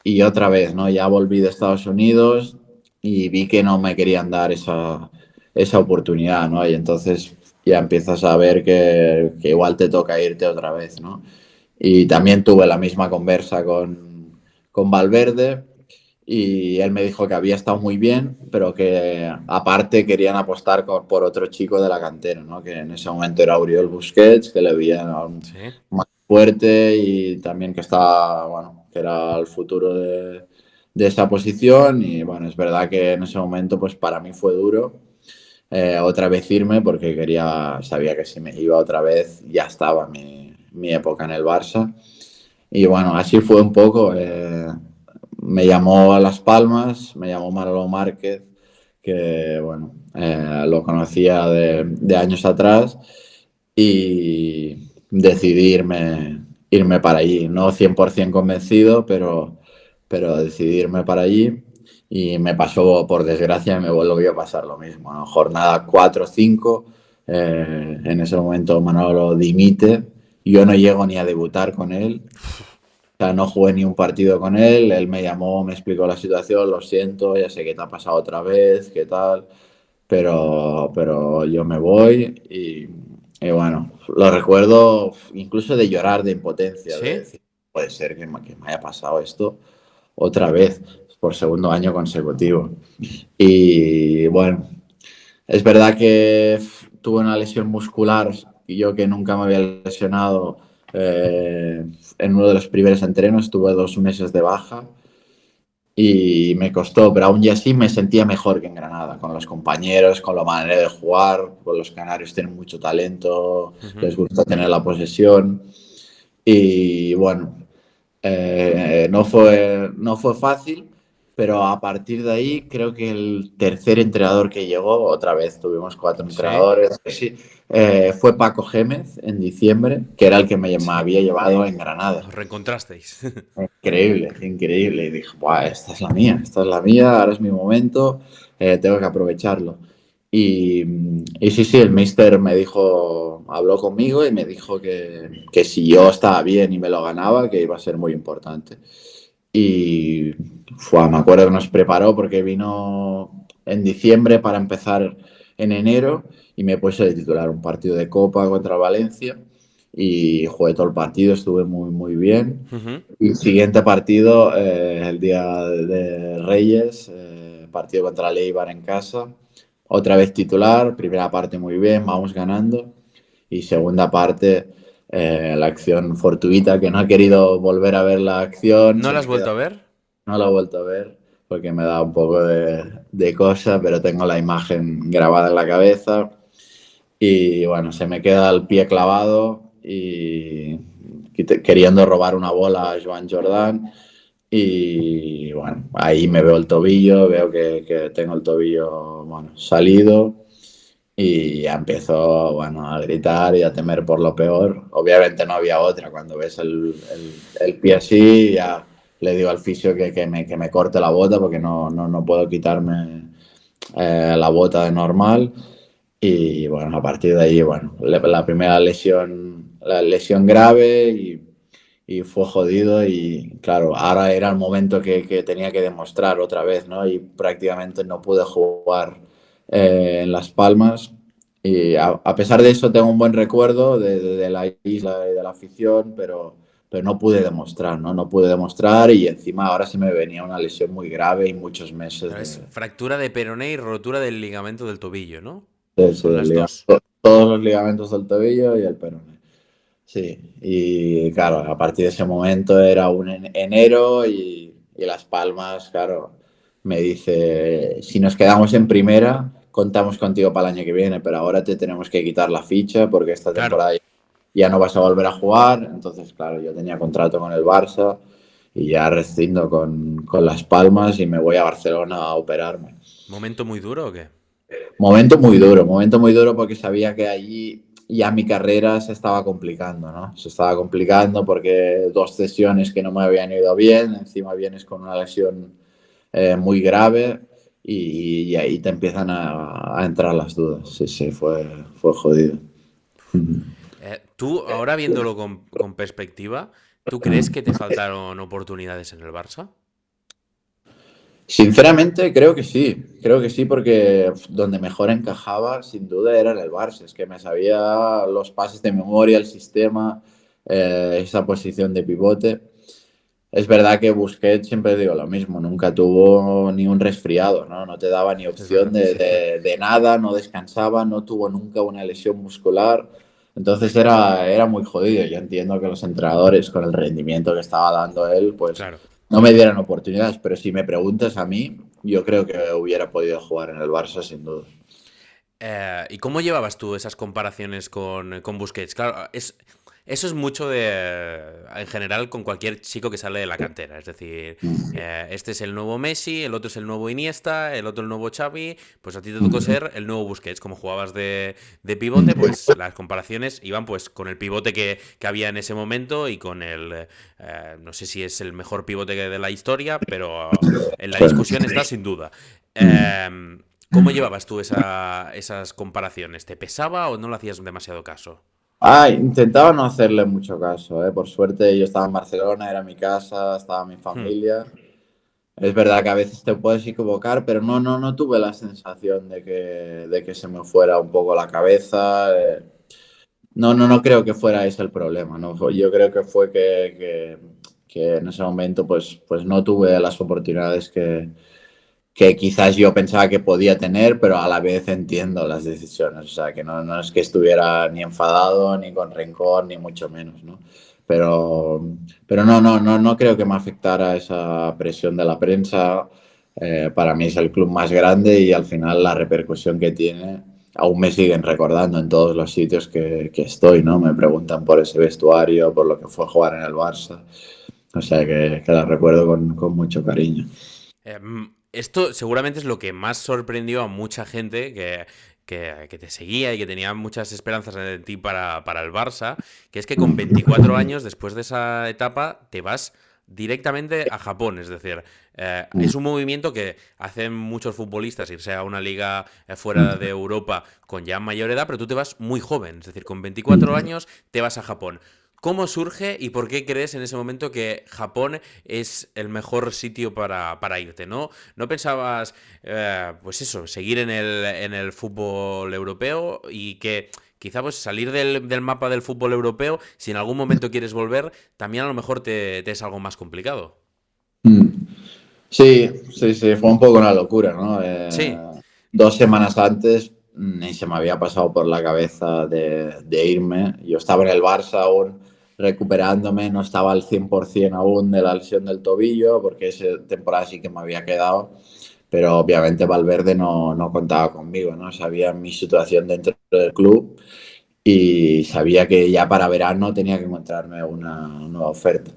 y otra vez, ¿no? Ya volví de Estados Unidos y vi que no me querían dar esa oportunidad, ¿no? Y entonces ya empiezas a ver que igual te toca irte otra vez, ¿no? Y también tuve la misma conversa con Valverde y él me dijo que había estado muy bien, pero que aparte querían apostar por otro chico de la cantera, ¿no? Que en ese momento era Oriol Busquets, que le veían Sí. más fuerte y también que estaba, bueno, que era el futuro de esa posición. Y bueno, es verdad que en ese momento, pues para mí fue duro otra vez irme porque sabía que si me iba otra vez ya estaba mi época en el Barça. Y bueno, así fue un poco. Me llamó a Las Palmas, me llamó Manolo Márquez, que bueno, lo conocía de años atrás y decidí irme para allí. No 100% convencido, pero decidí irme para allí y me pasó, por desgracia, me volvió a pasar lo mismo, ¿no? Jornada 4 o 5, en ese momento Manolo dimite, yo no llego ni a debutar con él. O sea, no jugué ni un partido con él, él me llamó, me explicó la situación, lo siento, ya sé que te ha pasado otra vez, qué tal, pero yo me voy y bueno, lo recuerdo incluso de llorar de impotencia, de ¿Sí? decir, puede ser que me haya pasado esto otra vez, por segundo año consecutivo. Y bueno, es verdad que tuve una lesión muscular y yo que nunca me había lesionado en uno de los primeros entrenos, tuve 2 meses de baja y me costó, pero aún y así me sentía mejor que en Granada, con los compañeros, con la manera de jugar, pues los canarios tienen mucho talento, Ujú. les gusta tener la posesión y bueno, no fue fácil, pero a partir de ahí creo que el tercer entrenador que llegó, otra vez tuvimos cuatro Sí. entrenadores, sí, fue Paco Gémez en diciembre, que era el que me había llevado en Granada. Os reencontrasteis. Increíble, increíble. Y dije, "Buah, esta es la mía, ahora es mi momento, tengo que aprovecharlo". Y sí, sí, el mister me dijo, habló conmigo y me dijo que si yo estaba bien y me lo ganaba, que iba a ser muy importante. Y me acuerdo que nos preparó porque vino en diciembre para empezar en enero y me puse de titular un partido de Copa contra Valencia y jugué todo el partido, estuve muy, muy bien. Ujú. Y siguiente partido, el día de Reyes, partido contra el Eibar en casa. Otra vez titular, primera parte muy bien, vamos ganando. Y segunda parte, la acción fortuita, que no he querido volver a ver la acción, ¿No se lo has me queda, vuelto a ver? no la he vuelto a ver porque me da un poco de cosa, pero tengo la imagen grabada en la cabeza. Y bueno, se me queda el pie clavado y queriendo robar una bola a Joan Jordan. Y bueno, ahí me veo el tobillo, veo que tengo el tobillo, bueno, salido y ya empezó, bueno, a gritar y a temer por lo peor. Obviamente no había otra. Cuando ves el pie así, ya le digo al fisio que me corte la bota porque no puedo quitarme la bota de normal. Y bueno, a partir de ahí, bueno, la primera lesión, la lesión grave y fue jodido y claro, ahora era el momento que tenía que demostrar otra vez, ¿no? Y prácticamente no pude jugar en Las Palmas y a pesar de eso tengo un buen recuerdo de la isla y de la afición, pero no pude demostrar, ¿no? No pude demostrar y encima ahora se me venía una lesión muy grave y muchos meses Claro, es fractura de peroné y rotura del ligamento del tobillo, ¿no? de Son las dos. todos los ligamentos del tobillo y el peroné. Sí, y claro, a partir de ese momento era un enero y Las Palmas, claro, me dice, si nos quedamos en primera, contamos contigo para el año que viene, pero ahora te tenemos que quitar la ficha porque esta Claro. temporada ya no vas a volver a jugar. Entonces, claro, yo tenía contrato con el Barça y ya rescindo con Las Palmas y me voy a Barcelona a operarme. ¿Momento muy duro o qué? Momento muy duro porque sabía que allí ya mi carrera se estaba complicando, ¿no? Se estaba complicando porque 2 sesiones que no me habían ido bien, encima vienes con una lesión muy grave y ahí te empiezan a entrar las dudas. Sí, sí, fue jodido. Tú, ahora viéndolo con perspectiva, ¿tú crees que te faltaron oportunidades en el Barça? Sinceramente, creo que sí, porque donde mejor encajaba, sin duda, era en el Barça. Es que me sabía los pases de memoria, el sistema, esa posición de pivote. Es verdad que Busquets, siempre digo lo mismo, nunca tuvo ni un resfriado, ¿no? No te daba ni Es opción verdad. de nada, no descansaba, no tuvo nunca una lesión muscular. Entonces era muy jodido. Yo entiendo que los entrenadores, con el rendimiento que estaba dando él, pues Claro. no me dieran oportunidades. Pero si me preguntas a mí, yo creo que hubiera podido jugar en el Barça sin duda. ¿Y cómo llevabas tú esas comparaciones con Busquets? Claro, eso es mucho en general, con cualquier chico que sale de la cantera. Es decir, este es el nuevo Messi, el otro es el nuevo Iniesta, el otro el nuevo Xavi. Pues a ti te tocó ser el nuevo Busquets. Como jugabas de pivote, pues las comparaciones iban pues con el pivote que había en ese momento y con no sé si es el mejor pivote de la historia, pero en la discusión está sin duda. ¿Cómo llevabas tú esas comparaciones? ¿Te pesaba o no le hacías demasiado caso? Intentaba no hacerle mucho caso, ¿eh? Por suerte yo estaba en Barcelona, era mi casa, estaba mi Hmm. familia. Es verdad que a veces te puedes equivocar, pero no tuve la sensación de que se me fuera un poco la cabeza. No creo que fuera ese el problema, ¿no? Yo creo que fue que en ese momento pues no tuve las oportunidades que quizás yo pensaba que podía tener, pero a la vez entiendo las decisiones. O sea, que no es que estuviera ni enfadado, ni con rencor, ni mucho menos, ¿no? Pero no creo que me afectara esa presión de la prensa. Para mí es el club más grande y al final la repercusión que tiene aún me siguen recordando en todos los sitios que estoy, ¿no? Me preguntan por ese vestuario, por lo que fue jugar en el Barça. O sea que la recuerdo con mucho cariño. Esto seguramente es lo que más sorprendió a mucha gente que te seguía y que tenía muchas esperanzas en ti para el Barça, que es que con 24 años, después de esa etapa, te vas directamente a Japón. Es decir, es un movimiento que hacen muchos futbolistas, irse a una liga fuera de Europa con ya mayor edad, pero tú te vas muy joven. Es decir, con 24 años te vas a Japón. ¿Cómo surge y por qué crees en ese momento que Japón es el mejor sitio para irte? ¿No pensabas, pues eso, seguir en el fútbol europeo y que quizá pues salir del mapa del fútbol europeo, si en algún momento quieres volver, también a lo mejor te es algo más complicado? Sí, sí, sí, fue un poco una locura, ¿no? Sí. 2 semanas antes ni se me había pasado por la cabeza de irme. Yo estaba en el Barça aún recuperándome, no estaba al 100% aún de la lesión del tobillo, porque esa temporada sí que me había quedado, pero obviamente Valverde no contaba conmigo, ¿no? Sabía mi situación dentro del club y sabía que ya para verano tenía que encontrarme una nueva oferta.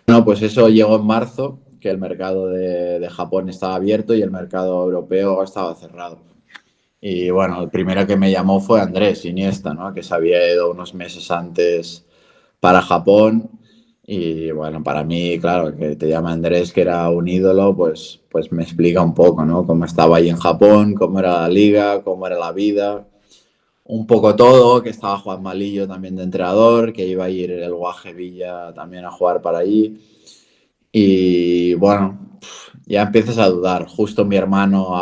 No, pues eso llegó en marzo, que el mercado de Japón estaba abierto y el mercado europeo estaba cerrado. Y bueno, el primero que me llamó fue Andrés Iniesta, ¿no? Que se había ido unos meses antes para Japón. Y bueno, para mí, claro, que te llama Andrés, que era un ídolo, pues me explica un poco, ¿no? Cómo estaba ahí en Japón, cómo era la liga, cómo era la vida, un poco todo, que estaba Juan Malillo también de entrenador, que iba a ir el Guaje Villa también a jugar para allí. Y bueno, ya empiezas a dudar. Justo mi hermano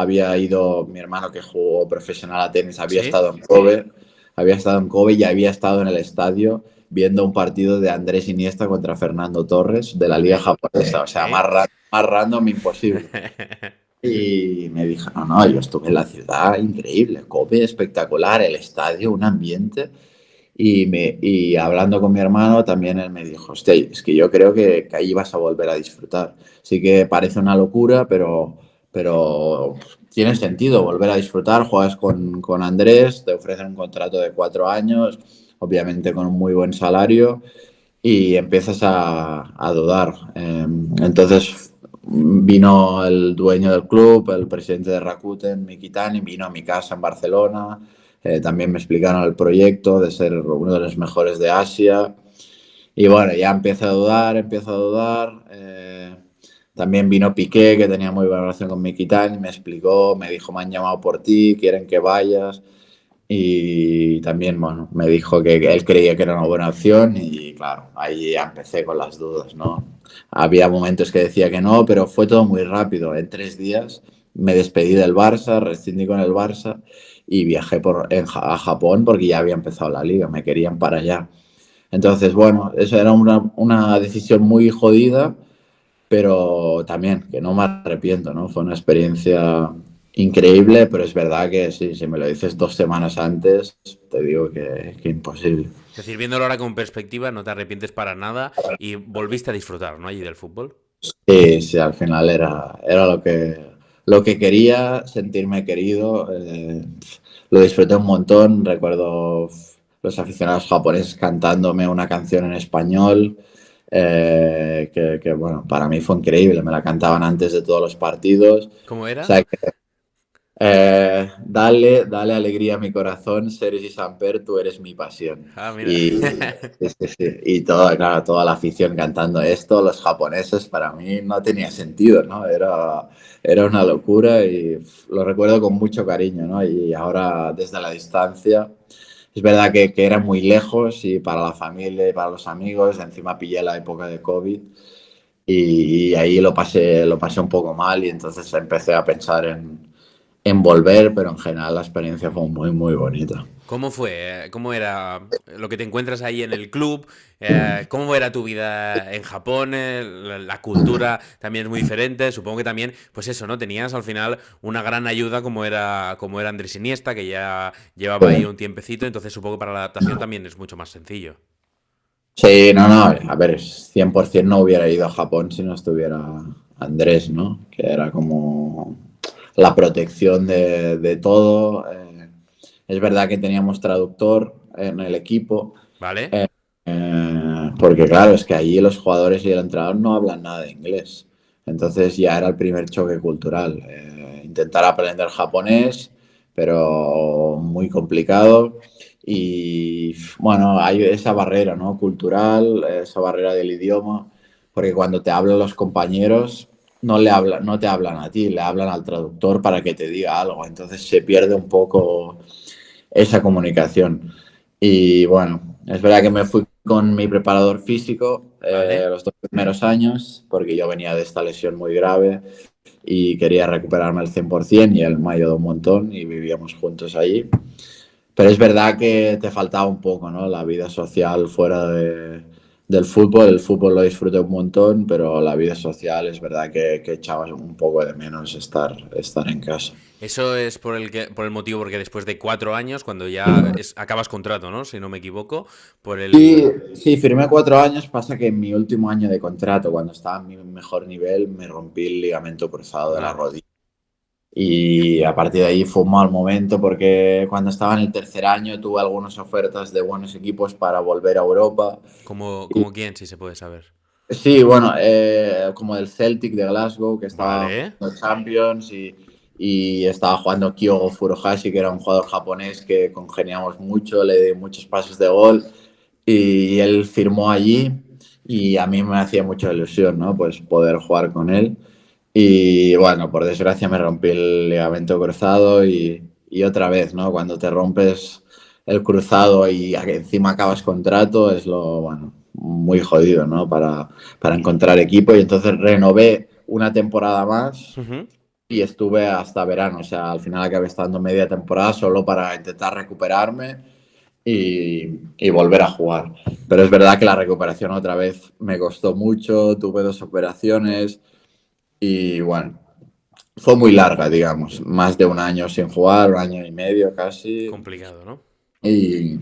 que jugó profesional a tenis, ¿Sí? había estado en Kobe y había estado en el estadio viendo un partido de Andrés Iniesta contra Fernando Torres de la Liga Japonesa. O sea, ¿Eh? más random imposible. Y me dije, no, yo estuve en la ciudad, increíble, Kobe, espectacular, el estadio, un ambiente. Y hablando con mi hermano, también él me dijo, hostia, es que yo creo que ahí vas a volver a disfrutar. Sí que parece una locura, pero tiene sentido volver a disfrutar. Juegas con Andrés, te ofrecen un contrato de 4 años, obviamente con un muy buen salario, y empiezas a dudar. Entonces vino el dueño del club, el presidente de Rakuten, Mikitani, vino a mi casa en Barcelona, también me explicaron el proyecto de ser uno de los mejores de Asia. Y bueno, ya empiezo a dudar, empiezo a dudar. También vino Piqué, que tenía muy buena relación con Mkhitaryan, y me explicó, me dijo, me han llamado por ti, quieren que vayas. Y también, bueno, me dijo que él creía que era una buena opción y claro, ahí ya empecé con las dudas, ¿no? Había momentos que decía que no, pero fue todo muy rápido. En 3 días me despedí del Barça, rescindí con el Barça y viajé a Japón porque ya había empezado la liga, me querían para allá. Entonces, bueno, eso era una decisión muy jodida, pero también que no me arrepiento, ¿no? Fue una experiencia increíble, pero es verdad que sí, si me lo dices 2 semanas antes, te digo que imposible. Es decir, viéndolo ahora con perspectiva, no te arrepientes para nada y volviste a disfrutar, ¿no? Allí del fútbol. Sí, sí, al final era lo que quería, sentirme querido. Lo disfruté un montón. Recuerdo los aficionados japoneses cantándome una canción en español, bueno, para mí fue increíble. Me la cantaban antes de todos los partidos. O ¿Cómo era? sea, dale, dale alegría a mi corazón, Sergi Samper, tú eres mi pasión. Ah, mira. Y, sí, sí, sí. Y toda, claro, toda la afición cantando esto, los japoneses, para mí no tenía sentido, ¿no? Era una locura y lo recuerdo con mucho cariño, ¿no? Y ahora desde la distancia, es verdad que era muy lejos y para la familia y para los amigos, encima pillé la época de COVID y ahí lo pasé un poco mal y entonces empecé a pensar en volver, pero en general la experiencia fue muy, muy bonita. ¿Cómo fue? ¿Cómo era lo que te encuentras ahí en el club? ¿Cómo era tu vida en Japón? La cultura también es muy diferente. Supongo que también, pues eso, ¿no? Tenías al final una gran ayuda como era Andrés Iniesta, que ya llevaba ahí un tiempecito, entonces supongo que para la adaptación también es mucho más sencillo. Sí, no, no, a ver, 100% no hubiera ido a Japón si no estuviera Andrés, ¿no? Que era como la protección de todo. Es verdad que teníamos traductor en el equipo, ¿Vale? porque claro, es que allí los jugadores y el entrenador no hablan nada de inglés. Entonces ya era el primer choque cultural. Intentar aprender japonés, pero muy complicado. Y bueno, hay esa barrera, ¿no? Cultural, esa barrera del idioma, porque cuando te hablan los compañeros, no te hablan a ti, le hablan al traductor para que te diga algo. Entonces se pierde un poco esa comunicación. Y bueno, es verdad que me fui con mi preparador físico ¿Vale? los 2 primeros años, porque yo venía de esta lesión muy grave y quería recuperarme al 100% y él me ayudó un montón y vivíamos juntos allí. Pero es verdad que te faltaba un poco, ¿no? La vida social fuera del fútbol. El fútbol lo disfruté un montón, pero la vida social es verdad que echabas un poco de menos estar en casa. Eso es por el motivo, porque después de 4 años, cuando ya acabas contrato, ¿no? Si no me equivoco, por Sí, el... sí, firmé 4 años. Pasa que en mi último año de contrato, cuando estaba en mi mejor nivel, me rompí el ligamento cruzado de la Ah, rodilla. Y a partir de ahí fue un mal momento porque cuando estaba en el tercer año tuve algunas ofertas de buenos equipos para volver a Europa. ¿como quién, si se puede saber? Sí, bueno, como el Celtic de Glasgow, que estaba Vale. jugando Champions y estaba jugando Kyogo Furuhashi, que era un jugador japonés que congeniamos mucho, le di muchos pases de gol y él firmó allí y a mí me hacía mucha ilusión, ¿no? Pues poder jugar con él. Y bueno, por desgracia me rompí el ligamento cruzado y otra vez, ¿no? Cuando te rompes el cruzado y encima acabas contrato, es lo, bueno, muy jodido, ¿no? Para encontrar equipo. Y entonces renové una temporada más Ujú. y estuve hasta verano. O sea, al final acabé estando media temporada solo para intentar recuperarme y volver a jugar. Pero es verdad que la recuperación otra vez me costó mucho, tuve 2 operaciones y bueno, fue muy larga, digamos, más de un año sin jugar, un año y medio casi. Complicado, ¿no? Y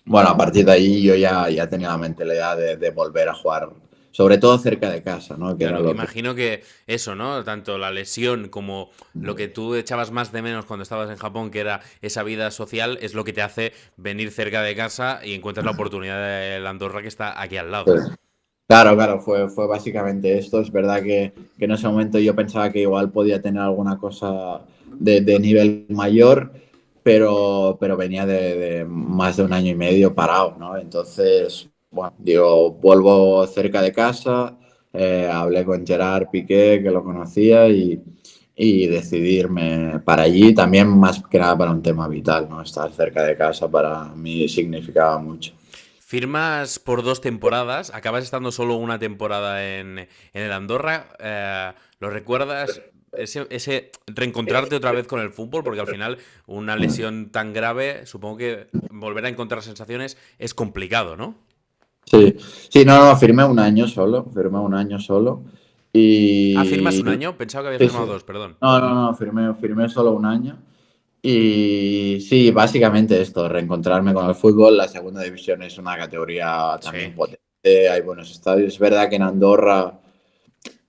bueno, a partir de ahí yo ya tenía la mentalidad de volver a jugar, sobre todo cerca de casa, ¿no? Que era Claro, lo que... imagino que eso, ¿no? Tanto la lesión como lo que tú echabas más de menos cuando estabas en Japón, que era esa vida social, es lo que te hace venir cerca de casa y encuentras la oportunidad de la Andorra que está aquí al lado. Claro, claro, fue básicamente esto. Es verdad que en ese momento yo pensaba que igual podía tener alguna cosa de nivel mayor, pero venía de más de un año y medio parado, ¿no? Entonces, bueno, digo, vuelvo cerca de casa, hablé con Gerard Piqué, que lo conocía, y decidí irme para allí, también más que nada para un tema vital, ¿no? Estar cerca de casa para mí significaba mucho. Firmas por 2 temporadas, acabas estando solo una temporada en el Andorra. ¿Lo recuerdas? Ese reencontrarte otra vez con el fútbol, porque al final una lesión tan grave, supongo que volver a encontrar sensaciones es complicado, ¿no? Sí, sí, no, firmé un año solo Ah, firmas y un año, pensaba que habías sí, sí. firmado 2, perdón. No, firmé solo un año y sí, básicamente esto, reencontrarme con el fútbol. La segunda división es una categoría también Sí. potente, hay buenos estadios. Es verdad que en Andorra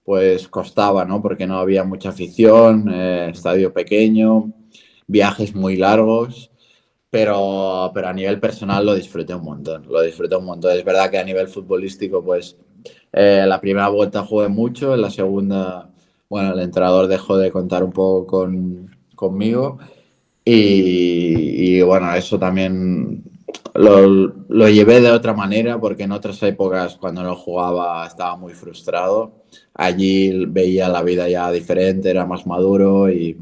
pues costaba, ¿no? Porque no había mucha afición, estadio pequeño, viajes muy largos. Pero a nivel personal lo disfruté un montón, lo disfruté un montón. Es verdad que a nivel futbolístico, pues la primera vuelta jugué mucho, en la segunda, bueno, el entrenador dejó de contar un poco conmigo bueno, eso también lo llevé de otra manera porque en otras épocas cuando no jugaba estaba muy frustrado. Allí veía la vida ya diferente, era más maduro y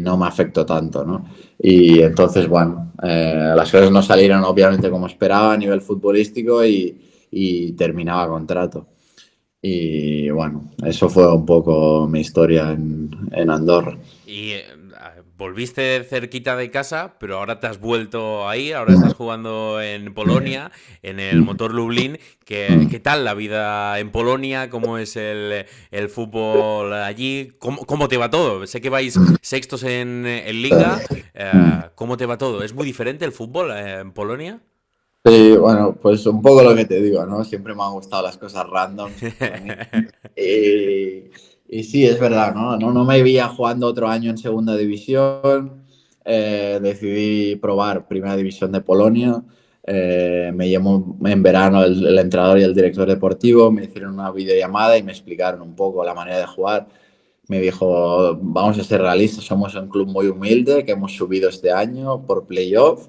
no me afectó tanto, ¿no? Y entonces, bueno, las cosas no salieron obviamente como esperaba a nivel futbolístico y terminaba contrato. Y bueno, eso fue un poco mi historia en Andorra. Y volviste cerquita de casa, pero ahora te has vuelto ahí, ahora estás jugando en Polonia, en el Motor Lublin. ¿Qué tal la vida en Polonia? ¿Cómo es el fútbol allí? ¿Cómo te va todo? Sé que vais sextos en Liga. ¿Cómo te va todo? ¿Es muy diferente el fútbol en Polonia? Sí, bueno, pues un poco lo que te digo, ¿no? Siempre me han gustado las cosas randoms para mí. Y, y sí, es verdad, ¿no? No me veía jugando otro año en segunda división. Decidí probar primera división de Polonia. Me llamó en verano el entrenador y el director deportivo, me hicieron una videollamada y me explicaron un poco la manera de jugar. Me dijo, vamos a ser realistas, somos un club muy humilde que hemos subido este año por playoff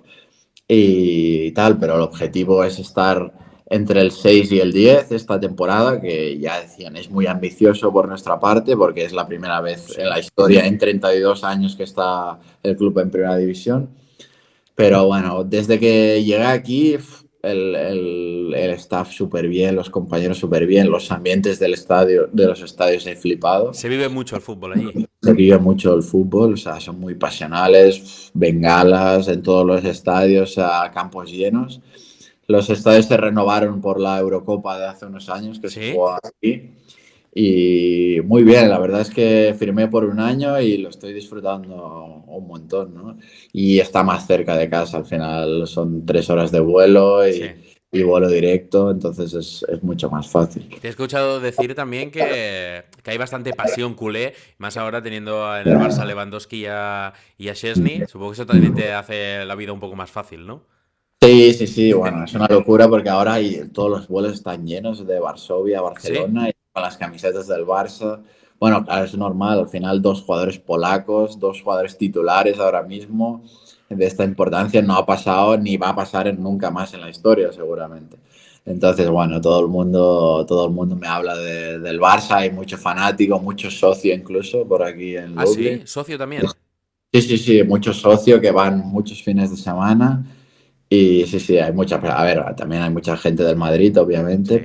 y tal, pero el objetivo es estar entre el 6 y el 10 esta temporada, que ya decían es muy ambicioso por nuestra parte porque es la primera vez en Sí. la historia, en 32 años que está el club en primera división. Pero bueno, desde que llegué aquí, el staff súper bien, los compañeros súper bien, los ambientes del estadio, de los estadios he flipado. Se vive mucho el fútbol allí. Se vive mucho el fútbol, o sea, son muy pasionales, bengalas en todos los estadios, a campos llenos. Los estadios se renovaron por la Eurocopa de hace unos años que se ¿Sí? jugó aquí. Y muy bien, la verdad es que firmé por un año y lo estoy disfrutando un montón, ¿no? Y está más cerca de casa, al final son 3 horas de vuelo Sí. y vuelo directo, entonces es mucho más fácil. Te he escuchado decir también que hay bastante pasión culé, más ahora teniendo en el Barça a Lewandowski y a Szczęsny. Supongo que eso también te hace la vida un poco más fácil, ¿no? Sí, sí, sí, bueno, es una locura porque ahora todos los vuelos están llenos de Varsovia a ¿Sí? Barcelona y con las camisetas del Barça. Bueno, claro, es normal, al final 2 jugadores polacos, 2 jugadores titulares ahora mismo de esta importancia no ha pasado ni va a pasar nunca más en la historia, seguramente. Entonces, bueno, todo el mundo me habla del Barça, hay mucho fanático, mucho socio incluso por aquí en ¿Ah, Lublin. sí? ¿Socio también? Sí, sí, sí, muchos socios que van muchos fines de semana. Y sí, sí, hay mucha, a ver, también hay mucha gente del Madrid, obviamente, Sí.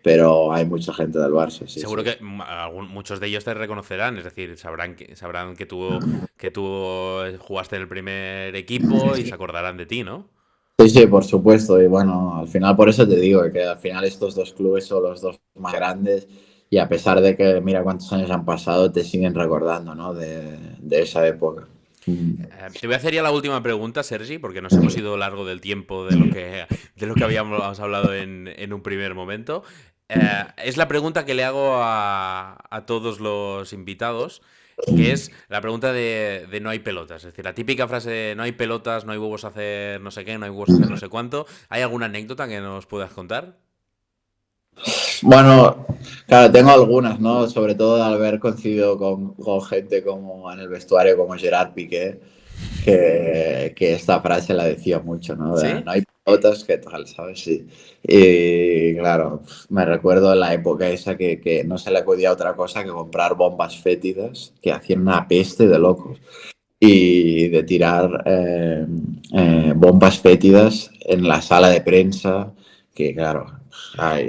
pero hay mucha gente del Barça, sí, Seguro sí. que muchos de ellos te reconocerán, es decir, sabrán que tú jugaste en el primer equipo y se acordarán de ti, ¿no? Sí, sí, por supuesto. Y bueno, al final por eso te digo que al final estos dos clubes son los dos más grandes y a pesar de que mira cuántos años han pasado, te siguen recordando, ¿no? De esa época. Mm. Te voy a hacer ya la última pregunta, Sergi, porque nos hemos ido largo del tiempo de lo que habíamos hablado en un primer momento. Es la pregunta que le hago a todos los invitados, que es la pregunta de no hay pelotas. Es decir, la típica frase de no hay pelotas, no hay huevos a hacer no sé qué, no hay huevos a hacer no sé cuánto. ¿Hay alguna anécdota que nos puedas contar? Bueno, claro, tengo algunas, ¿no? Sobre todo al haber coincidido con gente como en el vestuario, como Gerard Piqué. que esta frase la decía mucho, ¿no? De, ¿Sí? no hay pelotas, ¿qué tal? ¿Sabes? Sí. Y claro, me recuerdo en la época esa que no se le acudía otra cosa que comprar bombas fétidas que hacían una peste de locos y de tirar bombas fétidas en la sala de prensa, que claro,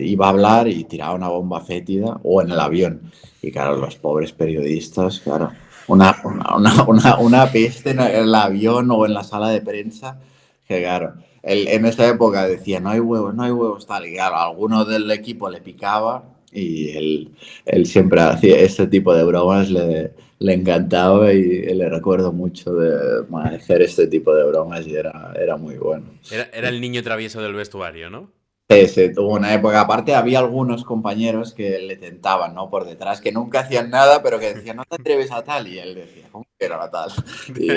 iba a hablar y tiraba una bomba fétida o en el avión. Y claro, los pobres periodistas, claro, una peste en el avión o en la sala de prensa, que claro, en esa época decía, no hay huevos, tal, y claro, alguno del equipo le picaba y él siempre hacía este tipo de bromas, le encantaba y le recuerdo mucho de hacer este tipo de bromas y era muy bueno. Era el niño travieso del vestuario, ¿no? Sí, tuvo una época. Aparte, había algunos compañeros que le tentaban, ¿no? Por detrás, que nunca hacían nada, pero que decían, no te atreves a tal. Y él decía, ¿cómo que era tal? Y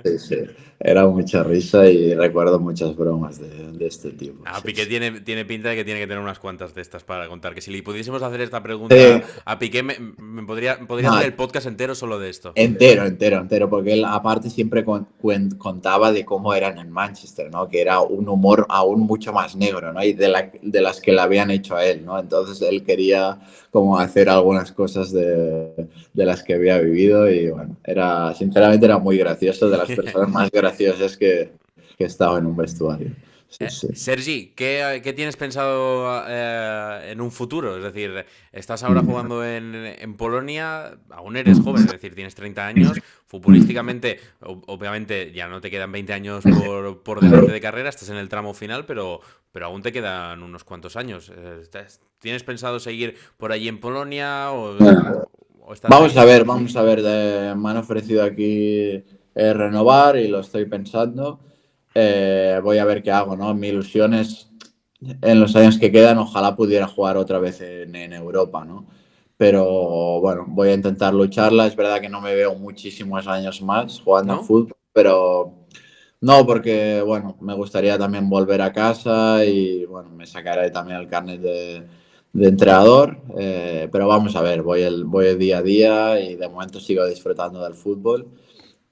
sí, sí, era mucha risa y recuerdo muchas bromas de este tipo. Ah, Sí, Piqué sí. tiene pinta de que tiene que tener unas cuantas de estas para contar. Que si le pudiésemos hacer esta pregunta Sí, a Piqué, podría no, hacer el podcast entero solo de esto. entero, porque él aparte siempre contaba de cómo eran en Manchester, ¿no? Que era un humor aún mucho más negro, ¿no? Y de las que le habían hecho a él, ¿no? Entonces él quería como hacer algunas cosas de las que había vivido y bueno, sinceramente era muy gracioso, de las personas más graciosas que estaba en un vestuario. Sí, sí. Sergi, ¿qué tienes pensado en un futuro? Es decir, estás ahora Mm. jugando en Polonia, aún eres joven, es decir, tienes 30 años, futbolísticamente, obviamente ya no te quedan 20 años por delante de carrera, estás en el tramo final, pero aún te quedan unos cuantos años. ¿Tienes pensado seguir por allí en Polonia o estás ahí? Vamos a ver. Me han ofrecido aquí renovar y lo estoy pensando. Voy a ver qué hago, ¿no? Mi ilusión es, en los años que quedan, ojalá pudiera jugar otra vez en Europa, ¿no? Pero bueno, voy a intentar lucharla. Es verdad que no me veo muchísimos años más jugando a ¿No? fútbol, pero no, porque bueno, me gustaría también volver a casa y bueno, me sacaré también el carnet de entrenador, pero vamos a ver, voy el día a día y de momento sigo disfrutando del fútbol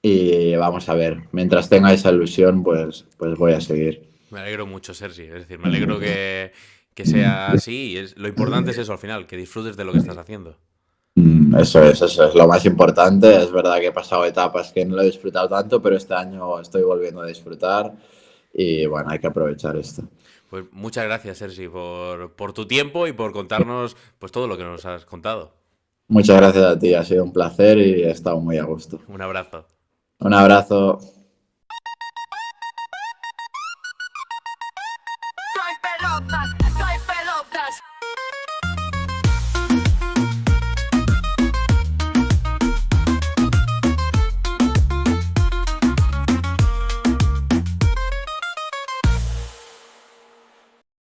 y vamos a ver, mientras tenga esa ilusión, pues voy a seguir. Me alegro mucho, Sergi. Es decir, me alegro que sea así. Lo importante es eso al final, que disfrutes de lo que estás haciendo. Eso es lo más importante. Es verdad que he pasado etapas que no lo he disfrutado tanto, pero este año estoy volviendo a disfrutar y bueno, hay que aprovechar esto. Pues muchas gracias, Sergi, por tu tiempo y por contarnos pues todo lo que nos has contado. Muchas gracias a ti, ha sido un placer y he estado muy a gusto. Un abrazo. Un abrazo.